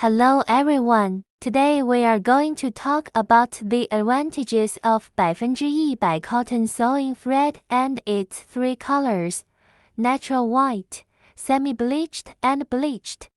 Hello everyone. Today we are going to talk about the advantages of 100% cotton sewing thread and its three colors: natural white, semi-bleached, and bleached.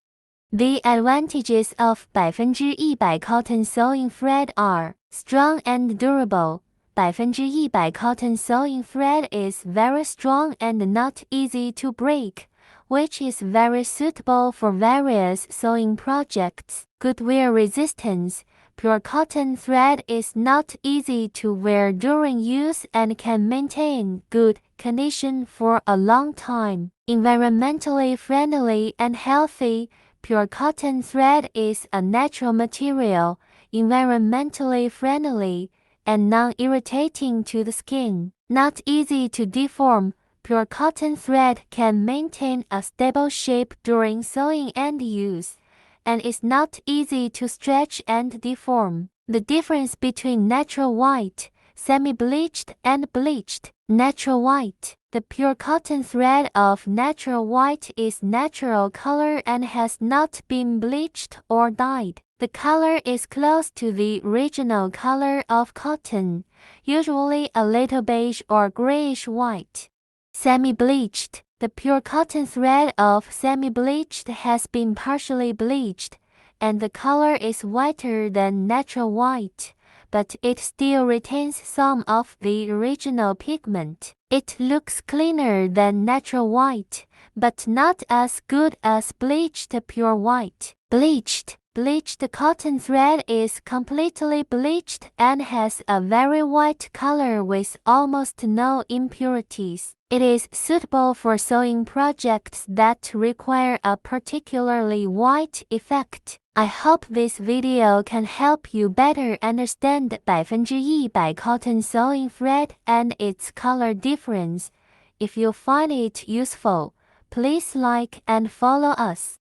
The advantages of 100% cotton sewing thread are strong and durable. 100% cotton sewing thread is very strong and not easy to break, which is very suitable for various sewing projects. Good wear resistance. Pure cotton thread is not easy to wear during use and can maintain good condition for a long time. Environmentally friendly and healthy. Pure cotton thread is a natural material, environmentally friendly, and non-irritating to the skin. Not easy to deform. Pure cotton thread can maintain a stable shape during sewing and use, and is not easy to stretch and deform. The difference between natural white, semi-bleached, and bleached. Natural white. The pure cotton thread of natural white is natural color and has not been bleached or dyed. The color is close to the original color of cotton, usually a little beige or grayish white. Semi-bleached. The pure cotton thread of semi-bleached has been partially bleached, and the color is whiter than natural white, but it still retains some of the original pigment. It looks cleaner than natural white, but not as good as bleached pure white. Bleached. Bleached cotton thread is completely bleached and has a very white color with almost no impurities. It is suitable for sewing projects that require a particularly white effect. I hope this video can help you better understand 100% cotton sewing thread and its color difference. If you find it useful, please like and follow us.